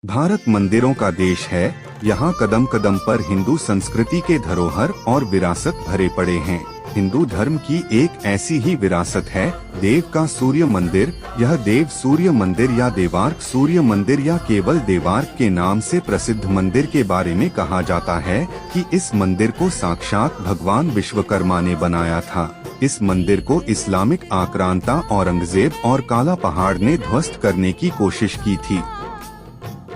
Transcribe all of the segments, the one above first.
भारत मंदिरों का देश है। यहाँ कदम कदम पर हिंदू संस्कृति के धरोहर और विरासत भरे पड़े हैं। हिंदू धर्म की एक ऐसी ही विरासत है देव का सूर्य मंदिर। यह देव सूर्य मंदिर या देवार्क सूर्य मंदिर या केवल देवार्क के नाम से प्रसिद्ध मंदिर के बारे में कहा जाता है कि इस मंदिर को साक्षात भगवान विश्वकर्मा ने बनाया था। इस मंदिर को इस्लामिक आक्रांता औरंगजेब और काला पहाड़ ने ध्वस्त करने की कोशिश की थी।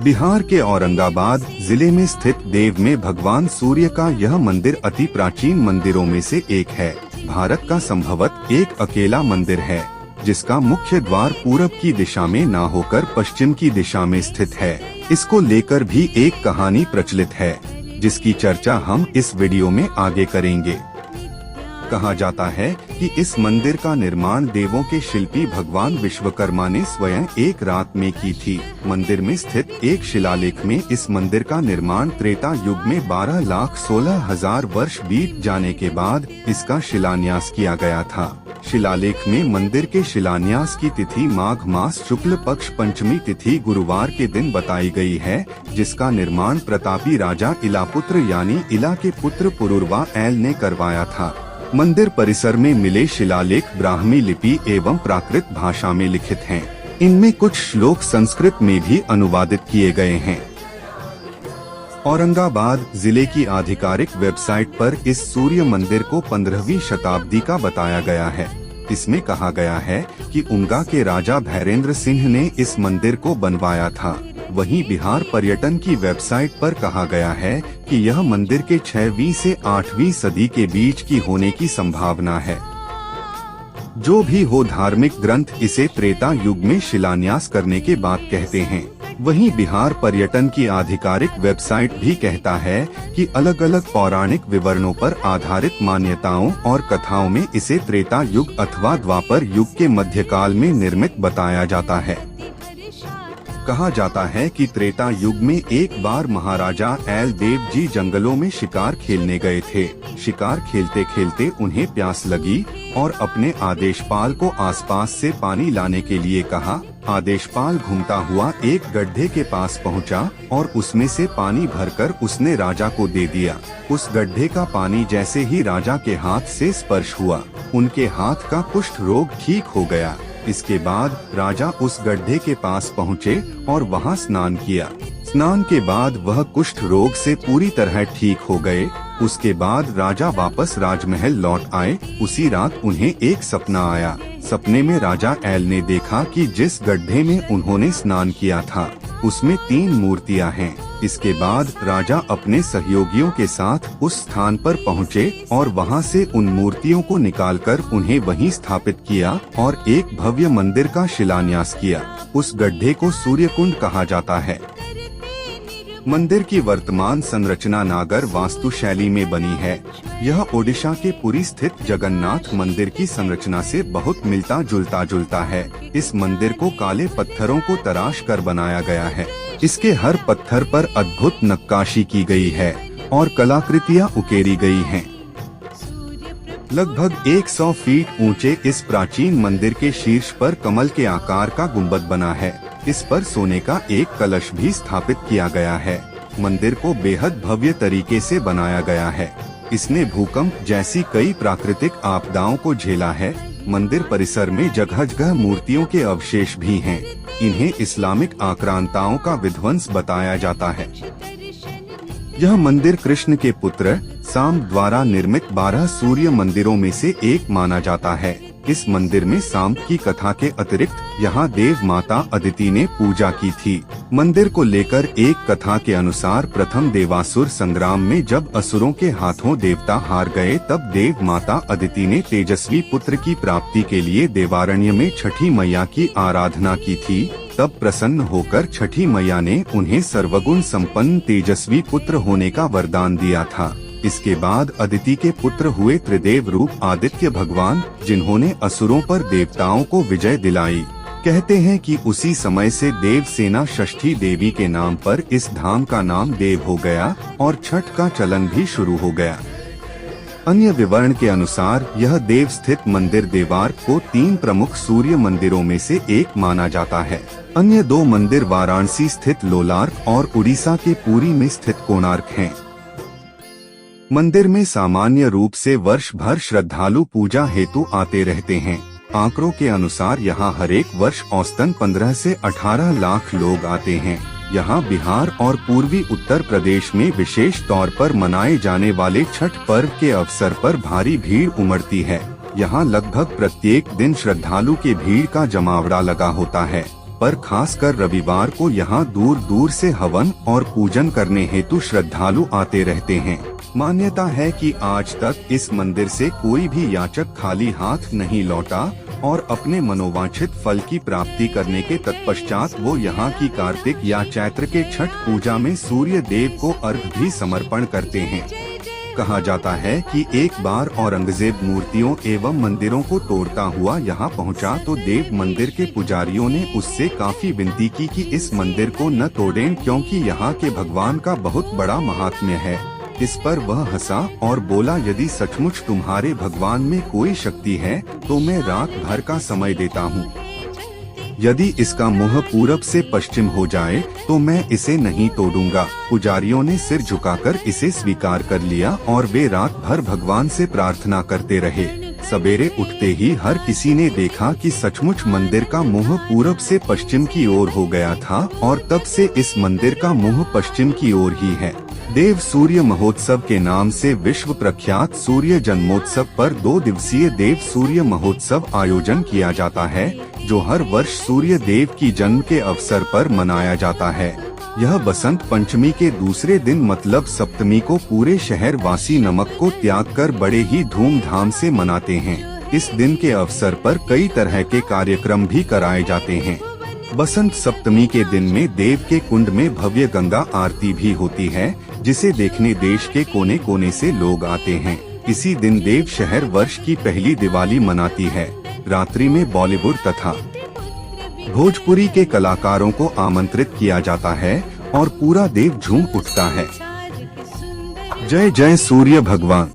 बिहार के औरंगाबाद जिले में स्थित देव में भगवान सूर्य का यह मंदिर अति प्राचीन मंदिरों में से एक है। भारत का संभवत एक अकेला मंदिर है जिसका मुख्य द्वार पूरब की दिशा में न होकर पश्चिम की दिशा में स्थित है। इसको लेकर भी एक कहानी प्रचलित है जिसकी चर्चा हम इस वीडियो में आगे करेंगे। कहा जाता है कि इस मंदिर का निर्माण देवों के शिल्पी भगवान विश्वकर्मा ने स्वयं एक रात में की थी। मंदिर में स्थित एक शिलालेख में इस मंदिर का निर्माण त्रेता युग में 12,16,000 वर्ष बीत जाने के बाद इसका शिलान्यास किया गया था। शिलालेख में मंदिर के शिलान्यास की तिथि माघ मास शुक्ल पक्ष पंचमी तिथि गुरुवार के दिन बताई गई है, जिसका निर्माण प्रतापी राजा इलापुत्र यानी इला के पुत्र पुरुरवा एल ने करवाया था। मंदिर परिसर में मिले शिलालेख ब्राह्मी लिपि एवं प्राकृत भाषा में लिखित हैं। इनमें कुछ श्लोक संस्कृत में भी अनुवादित किए गए हैं। औरंगाबाद जिले की आधिकारिक वेबसाइट पर इस सूर्य मंदिर को 15वीं शताब्दी का बताया गया है। इसमें कहा गया है कि उंगा के राजा भैरेंद्र सिंह ने इस मंदिर को बनवाया था। वहीं बिहार पर्यटन की वेबसाइट पर कहा गया है कि यह मंदिर के 6वीं से 8वीं सदी के बीच की होने की संभावना है। जो भी हो, धार्मिक ग्रंथ इसे त्रेता युग में शिलान्यास करने के बाद कहते हैं। वहीं बिहार पर्यटन की आधिकारिक वेबसाइट भी कहता है कि अलग अलग पौराणिक विवरणों पर आधारित मान्यताओं और कथाओं में इसे त्रेता युग अथवा द्वापर युग के मध्यकाल में निर्मित बताया जाता है। कहा जाता है कि त्रेता युग में एक बार महाराजा एल देव जी जंगलों में शिकार खेलने गए थे। शिकार खेलते खेलते उन्हें प्यास लगी और अपने आदेशपाल को आसपास से पानी लाने के लिए कहा। आदेशपाल घूमता हुआ एक गड्ढे के पास पहुंचा और उसमें से पानी भरकर उसने राजा को दे दिया। उस गड्ढे का पानी जैसे ही राजा के हाथ से स्पर्श हुआ, उनके हाथ का कुष्ठ रोग ठीक हो गया। इसके बाद राजा उस गड्ढे के पास पहुँचे और वहाँ स्नान किया। स्नान के बाद वह कुष्ठ रोग से पूरी तरह ठीक हो गए। उसके बाद राजा वापस राजमहल लौट आए। उसी रात उन्हें एक सपना आया। सपने में राजा एल ने देखा कि जिस गड्ढे में उन्होंने स्नान किया था उसमें 3 मूर्तियां हैं। इसके बाद राजा अपने सहयोगियों के साथ उस स्थान पर पहुंचे और वहां से उन मूर्तियों को निकालकर उन्हें वहीं स्थापित किया और एक भव्य मंदिर का शिलान्यास किया। उस गड्ढे को सूर्यकुंड कहा जाता है। मंदिर की वर्तमान संरचना नागर वास्तु शैली में बनी है। यह ओडिशा के पुरी स्थित जगन्नाथ मंदिर की संरचना से बहुत मिलता जुलता है। इस मंदिर को काले पत्थरों को तराश कर बनाया गया है। इसके हर पत्थर पर अद्भुत नक्काशी की गई है और कलाकृतियाँ उकेरी गई हैं। लगभग 100 फीट ऊंचे इस प्राचीन मंदिर के शीर्ष पर कमल के आकार का गुंबद बना है। इस पर सोने का एक कलश भी स्थापित किया गया है। मंदिर को बेहद भव्य तरीके से बनाया गया है। इसने भूकंप जैसी कई प्राकृतिक आपदाओं को झेला है। मंदिर परिसर में जगह जगह मूर्तियों के अवशेष भी हैं। इन्हें इस्लामिक आक्रांताओं का विध्वंस बताया जाता है। यह मंदिर कृष्ण के पुत्र साम द्वारा निर्मित 12 सूर्य मंदिरों में से एक माना जाता है। इस मंदिर में साम की कथा के अतिरिक्त यहाँ देव माता अदिति ने पूजा की थी। मंदिर को लेकर एक कथा के अनुसार प्रथम देवासुर संग्राम में जब असुरों के हाथों देवता हार गए, तब देव माता अदिति ने तेजस्वी पुत्र की प्राप्ति के लिए देवारण्य में छठी मैया की आराधना की थी। तब प्रसन्न होकर छठी मैया ने उन्हें सर्वगुण संपन्न तेजस्वी पुत्र होने का वरदान दिया था। इसके बाद अदिति के पुत्र हुए त्रिदेव रूप आदित्य भगवान, जिन्होंने असुरों पर देवताओं को विजय दिलाई। कहते हैं कि उसी समय से देव सेना षष्ठी देवी के नाम पर इस धाम का नाम देव हो गया और छठ का चलन भी शुरू हो गया। अन्य विवरण के अनुसार यह देव स्थित मंदिर देवार्क को 3 प्रमुख सूर्य मंदिरों में से एक माना जाता है। अन्य 2 मंदिर वाराणसी स्थित लोलार्क और उड़ीसा के पुरी में स्थित कोणार्क हैं। मंदिर में सामान्य रूप से वर्ष भर श्रद्धालु पूजा हेतु आते रहते हैं। आंकड़ों के अनुसार यहाँ हर एक वर्ष औसतन 15 से 18 लाख लोग आते हैं। यहाँ बिहार और पूर्वी उत्तर प्रदेश में विशेष तौर पर मनाए जाने वाले छठ पर्व के अवसर पर भारी भीड़ उमड़ती है। यहाँ लगभग प्रत्येक दिन श्रद्धालु के भीड़ का जमावड़ा लगा होता है, पर खासकर रविवार को यहाँ दूर दूर से हवन और पूजन करने हेतु श्रद्धालु आते रहते हैं। मान्यता है कि आज तक इस मंदिर से कोई भी याचक खाली हाथ नहीं लौटा और अपने मनोवांछित फल की प्राप्ति करने के तत्पश्चात वो यहाँ की कार्तिक या चैत्र के छठ पूजा में सूर्य देव को अर्घ्य भी समर्पण करते हैं। कहा जाता है कि एक बार औरंगजेब मूर्तियों एवं मंदिरों को तोड़ता हुआ यहाँ पहुँचा तो देव मंदिर के पुजारियों ने उससे काफी विनती की कि इस मंदिर को न तोड़ें, क्योंकि यहाँ के भगवान का बहुत बड़ा महात्म्य है। इस पर वह हंसा और बोला, यदि सचमुच तुम्हारे भगवान में कोई शक्ति है तो मैं रात भर का समय देता हूँ। यदि इसका मुंह पूरब से पश्चिम हो जाए तो मैं इसे नहीं तोड़ूंगा। पुजारियों ने सिर झुकाकर इसे स्वीकार कर लिया और वे रात भर भगवान से प्रार्थना करते रहे। सवेरे उठते ही हर किसी ने देखा कि सचमुच मंदिर का मुंह पूरब से पश्चिम की ओर हो गया था और तब से इस मंदिर का मुंह पश्चिम की ओर ही है। देव सूर्य महोत्सव के नाम से विश्व प्रख्यात सूर्य जन्मोत्सव पर 2 दिवसीय देव सूर्य महोत्सव आयोजन किया जाता है, जो हर वर्ष सूर्य देव की जन्म के अवसर पर मनाया जाता है। यह बसंत पंचमी के दूसरे दिन मतलब सप्तमी को पूरे शहर वासी नमक को त्याग कर बड़े ही धूमधाम से मनाते हैं। इस दिन के अवसर पर कई तरह के कार्यक्रम भी कराए जाते हैं। बसंत सप्तमी के दिन में देव के कुंड में भव्य गंगा आरती भी होती है, जिसे देखने देश के कोने कोने से लोग आते हैं। इसी दिन देव शहर वर्ष की पहली दिवाली मनाती है। रात्रि में बॉलीवुड तथा भोजपुरी के कलाकारों को आमंत्रित किया जाता है और पूरा देव झूम उठता है। जय जय सूर्य भगवान।